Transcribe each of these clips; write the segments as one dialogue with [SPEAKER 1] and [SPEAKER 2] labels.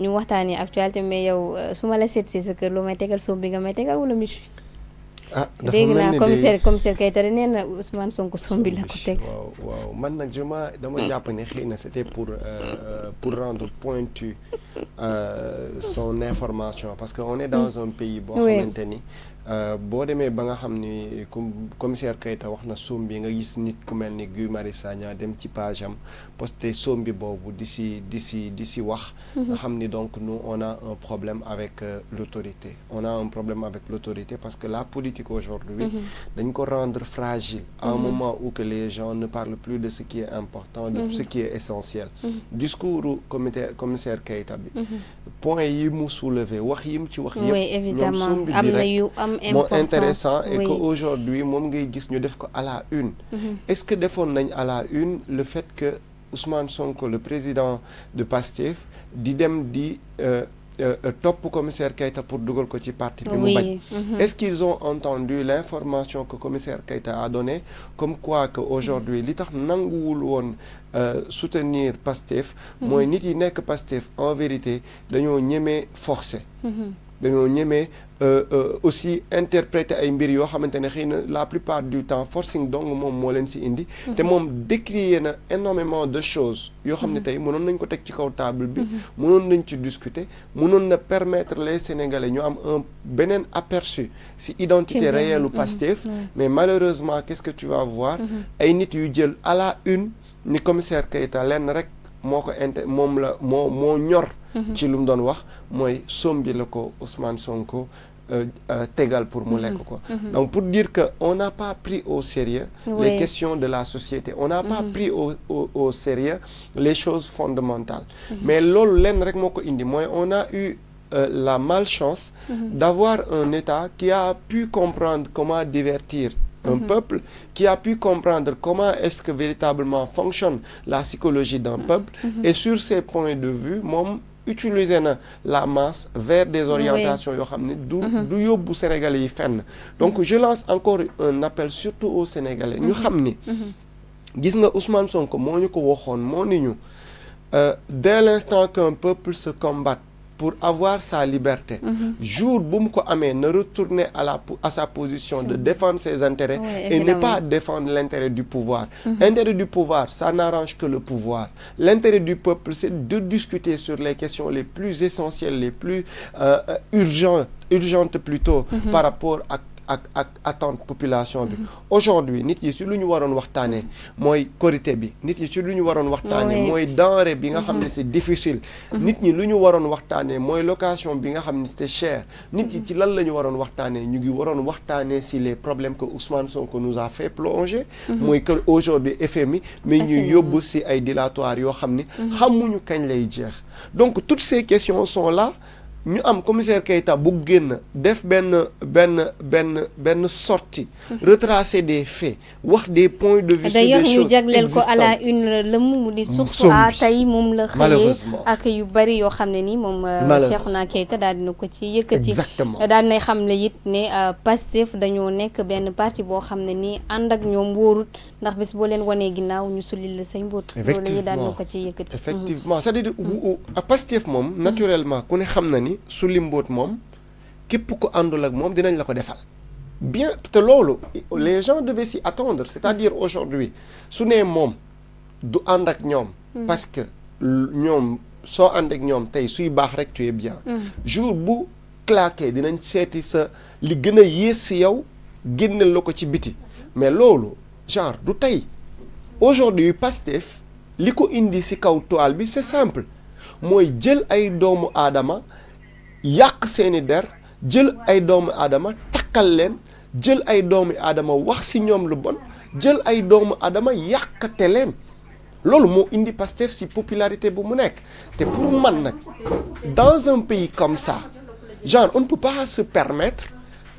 [SPEAKER 1] ñu waxtaanee actualité mais yow su ma la seet si sa kër lu may tegal soom bi nga may tegal wala miche.
[SPEAKER 2] dafa
[SPEAKER 1] dégg
[SPEAKER 2] mel
[SPEAKER 1] naa
[SPEAKER 2] ni
[SPEAKER 1] commissaire Keita nee na Ousmane Sonko soom bi la ko teg.
[SPEAKER 2] waaw man nag dama jàpp ne xëy na c'était pour rendre pointu son information parce que on est dans un pays boo xamante ni boo demee ba nga xam ni commissaire Keita wax na soom bi nga gis nit ku mel ni Guy Marius Sagna dem ci page am posté soom bi boobu di si wax nga xam ni donc nous on a un problème avec l'autorité on a un problème avec l'autorité parce que la politique aujourd'hui dañ ko rendre fragile à un moment où que les gens ne parlent plus de ce qui est important de ce qui est essentiel discours commissaire Keita bi point yi mu soulevé wax yi mu ci wax yëpp ñoom soom bi rek moo intéressant et que aujourd'hui moom ngay gis ñu def ko à la une est-ce que defoon nañ à la une le fait que Ousmane Sonko le président de PASTEF di dem di topp commissaire Keita pour dugal ko ci parti bi mu bañ est-ce qu'ils ont entendu l'information que commissaire Keita a donnée comme quoi que aujourd'hui li tax nanguwul woon soutenir PASTEF mooy nit yi nekk PASTEF en vérité dañoo ñemee forcer dañoo ñemee aussi interpréter ay mbir yoo xamante ne xëy na la plupart du temps forcing donc moom moo leen si indi te moom décrier na énormément de choses yoo xam ne tey mënoon nañ ko teg ci kaw table bi mënoon nañ ci discuter mënoon na permettre les Sénégalais ñu am un beneen aperçu si identité réelle u Pastef mais malheureusement qu'est-ce que tu vas voir ay nit yu jël à la une ni commissaire Keita lenn rek moo ko moom la moo ñor ci lu mu doon wax mooy soom bi la ko Ousmane Sonko tegal pour mu lekk ko donc pour dire que on n'a pas pris au sérieux les questions de la société on n'a pas pris au sérieux les choses fondamentales mais loolu lenn rek moo ko indi mooy on a eu la malchance d'avoir un État qui a pu comprendre comment divertir un peuple qui a pu comprendre comment est-ce que véritablement fonctionne la psychologie d'un peuple et sur ces points de vue moom utiliser na la masse vers des orientations yoo xam ne du yóbbu Sénégalais yi fenn donc je lance encore un appel surtout aux Sénégalais ñu xam ni gis nga Ousmane Sonko moo ñu ko waxoon moo ni ñu dès l'instant qu'un peuple se combatte pour avoir sa liberté jour bu mu ko amee na retourner à sa position de défendre ses intérêts et ne pas défendre l'intérêt du pouvoir intérêt du pouvoir ça n'arrange que le pouvoir l'intérêt du peuple c'est de discuter sur les questions les plus essentielles les plus urgentes plutôt par rapport ak attente population bi aujourd'hui nit yi ci lu ñu waroon waxtaanee mooy korité bi nit yi ci lu ñu waroon waxtaanee mooy denrée bi nga xam ne c'est difficile nit ñi lu ñu waroon waxtaanee mooy location bi nga xam ne c'est cher nit yi ci lan la ñu waroon waxtaanee ñu ngi waroon waxtaanee si les problèmes que Ousmane Sonko nous a fait plonger mooy que aujourd'hui FMI mais ñuy yóbbu si ay dilatoires yoo xam ni xamuñu kañ lay jeex donc toutes ces questions sont là ñu am commissaire Keita bu génn def benn sortie retracer des faits wax des points de vue sur des choses
[SPEAKER 1] ñu jagleel ko à la une la mu di source a tey moom la xëyee ak yu bari yoo xam ne ni moom Cheikhouna Keita daal dina ko ci yëkkati daal dinay xam le it ne Pastef dañoo nekk benn parti boo xam ne nii ànd ak ñoom wóorut ndax bés boo leen wanee ginnaaw ñu sulil la say mbóot loolu la ñuy daal dina ko ci yëkkati
[SPEAKER 2] effectivement c'est-à-dire Pastef moom naturellement ku ne xam na ni su limboot moom képp ko àndul ak moom dinañ la ko defal bien te loolu les gens devaient s'y attendre c'est-à-dire aujourd'hui su nee moom du ànd ak ñoom parce que ñoom soo ànd ak ñoom tey suy baax rek tu es bien jour bu claqué dinañ seeti sa li gën a yées si yow génneel la ko ci biti mais loolu genre du tey aujourd'hui Pastef li ko indi si kaw toile bi c'est simple mooy jël ay doomu aadama yàq seeni der jël ay doomu aadama takkal leen jël ay doomu aadama wax ci ñoom lu bon jël ay doomu aadama yàqate leen loolu moo indi Pastef ci popularité bu mu nekk te pour man nag dans un pays comme ça genre on ne peut pas se permettre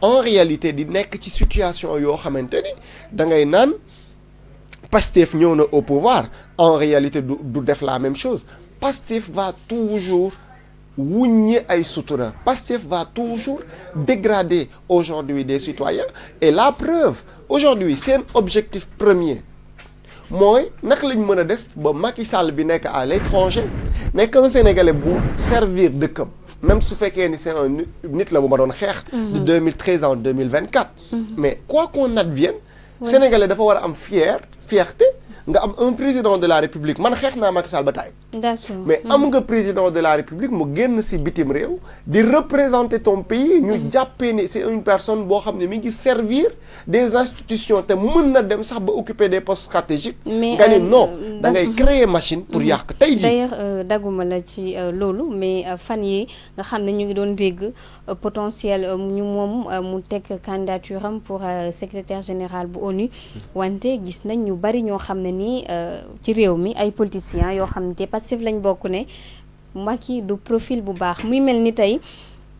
[SPEAKER 2] en réalité di nekk ci situation yoo xamante ni da ngay naan Pastef ñëw na au pouvoir en réalité du def la même chose Pastef va toujours wuññi ay sutura Pastef va toujours dégrader aujourd'hui des citoyens et la preuve aujourd'hui seen objectif premier mooy naka lañ mën a def ba Macky Sall bi nekk à l'étranger nekk un Sénégalais bu servir dëkkam même su fekkee ni c'est un nit la bu ma doon xeex de 2013 en 2024 mais quoi qu'on advienne Sénégalais dafa war a am fierté nga am un président de la République man xeex naa Macky Sall ba taay.
[SPEAKER 1] D'accord.
[SPEAKER 2] mais am nga président de la République mu génn ci bitim réew di représenter ton pays ñu jàppee ni c'est une personne boo xam ne mi ngi servir des institutions te mën na dem sax ba occuper des postes stratégiques. nga ni non da ngay créer machine pour yàq tey jii.
[SPEAKER 1] d'ailleurs dagguma la ci loolu mais fan yi nga xam ne ñu ngi doon dégg potentiel ñu moom mu teg candidature am pour secrétaire général bu ONU wante gis nañ ñu bari ñoo xam ne nii ci réew mi ay politiciens yoo xam ne te Pastef lañ bokk ne Macky du profil bu baax muy mel ni tey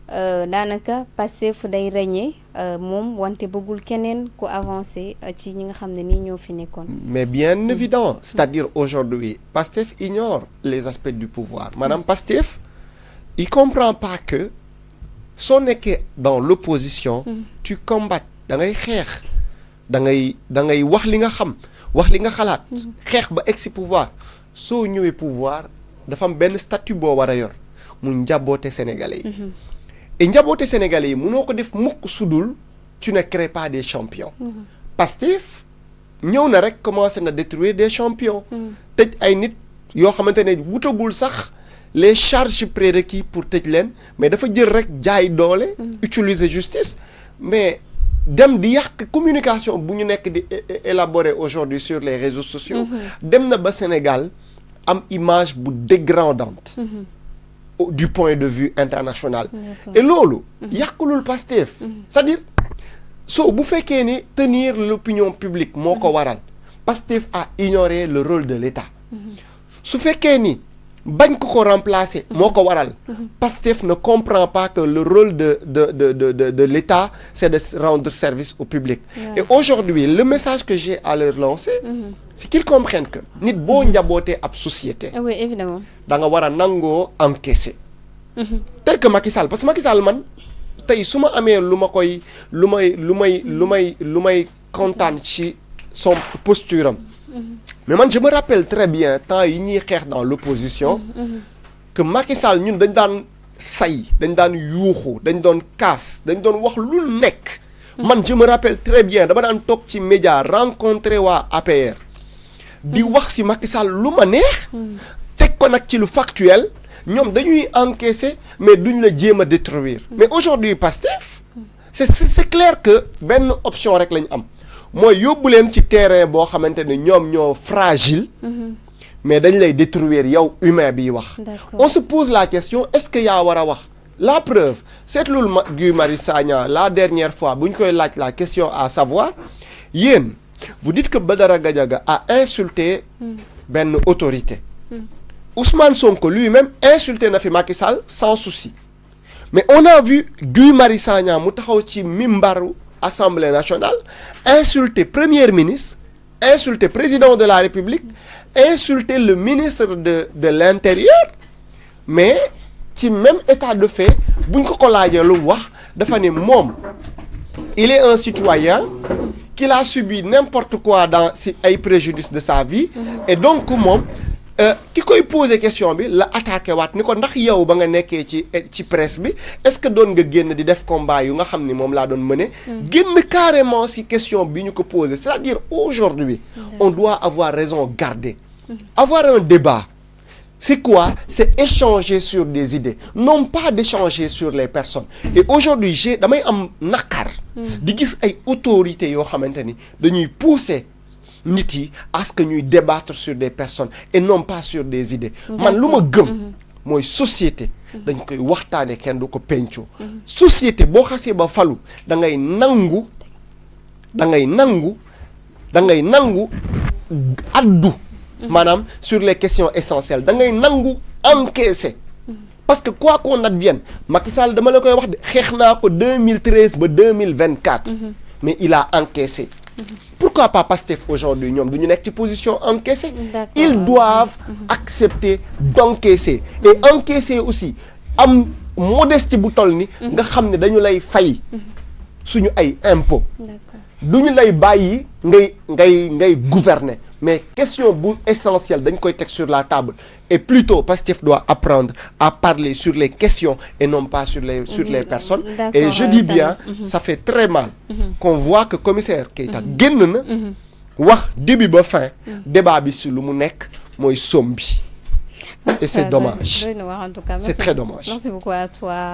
[SPEAKER 1] daanaka Pastef day régner moom wante bëggul keneen ku avancé ci ñi nga xam ne nii ñoo fi nekkoon.
[SPEAKER 2] mais bien évident c'est-à-dire aujourd'hui Pastef ignore les aspects du pouvoir maanaam Pastef il comprend pas que soo nekkee dans l'opposition tu combats da ngay xeex da ngay wax li nga xam wax li nga xalaat xeex ba egg si pouvoir soo ñëwee pouvoir dafa am benn statut boo war a yor mu njaboote sénégalais yi et njaboote sénégalais yi mënoo ko def mukk sudul tu ne crées pas des champions Pastef ñëw na rek commencé na détruire des champions tëj ay nit yoo xamante ne wutagul sax les charges prérequis pour tëj leen mais dafa jël rek jaay doole utiliser justice mais dem di yàq communication bu ñu nekk di élaborer aujourd'hui sur les réseaux sociaux dem na ba Sénégal am image bu dégradante du point de vue international et loolu yàqulul Pastef c'est-à-dire bu fekkee ni tenir l'opinion publique moo ko waral Pastef a ignoré le rôle de l'État su fekkee ni bañ ko remplacer moo ko waral Pastef ne comprend pas que le rôle de l'État c'est de rendre service au public et aujourd'hui le message que j'ai à leur lancer c'est qu'ils comprennent que nit boo njabootee ab société
[SPEAKER 1] oui évidemment
[SPEAKER 2] da nga war a nangoo encaisser tel que Macky Sall parce que Macky Sall man tey su ma amee lu may kontaan ci son posture am mais man je me rappelle très bien temps yi ñuy xeex dans l'opposition que Macky Sall ñun dañ daan dañ daan yuuxu dañ doon kaas dañ doon wax lu nekk man je me rappelle très bien dama daan toog ci média rencontrer waa APR di wax ci Macky Sall lu ma neex teg ko nag ci lu factuel ñoom dañuy encaisser mais duñ la jéem a détruire mais aujourd'hui Pastef c'est clair que benn option rek lañ am mooy yóbbu leen ci terrain boo xamante ne ñoom ñoo fragile mais dañ lay détruire yow humain biy wax on se pose la question est-ce que yaa war a wax la preuve seetlul Guy Marius Sagna la dernière fois bu ñu koy laaj la question à savoir yéen vous dites que Badara Gadiaga a insulté benn autorité Ousmane Sonko lui-même insulté na fi Macky Sall sans souci mais on a vu Guy Marius Sagna mu taxaw ci mimbaru Assemblée nationale insulter premier ministre insulter président de la République insulter le ministre de l'Intérieur mais ci même état de fait buñ ko laajee lu wax dafa ne moom il est un citoyen qu'il a subi n'importe quoi dans si ay préjudice de sa vie et donc moom ki koy poser question bi la attaqué waat ni ko ndax yow ba nga nekkee ci presse bi est-ce que doon nga génn di def combat yu nga xam ni moom laa doon mener génn carrément si question bi ñu ko poser c'est-à-dire aujourd'hui on doit avoir raison garder avoir un débat c'est quoi? C'est échanger sur des idées non pas d'échanger sur les personnes et aujourd'hui damay am naqar di gis ay autorités yoo xamante ni dañuy pousser nit yi à ce que ñuy débattre sur des personnes et non pas sur des idées man lu ma gëm mooy société dañ koy waxtaane kenn du ko pencoo société boo xasee ba falu da ngay nangu addu maanaam sur les questions essentielles da ngay nangu encaisser parce que quoi qu'on advienne Macky Sall dama la koy wax de xeex naa ko 2013 ba 2024 mais il a encaissé pourquoi pas Pastef aujourd'hui ñoom du ñu nekk ci position encaissée ils doivent accepter d'encaisser et encaisser aussi am modestie bu toll ni nga xam ne dañu lay fay suñu ay impôts du ñu lay bàyyi ngay gouverner mais question essentielle dañ koy teg sur la table et plutôt Pastef doit apprendre à parler sur les questions et non pas sur les personnes. Et je dis bien, ça fait très mal qu'on voit que commissaire Keita génn na wax début ba fin débat bi si lu mu nekk mooy somme bi et c'est dommage. C'est très dommage.
[SPEAKER 1] Merci beaucoup à toi.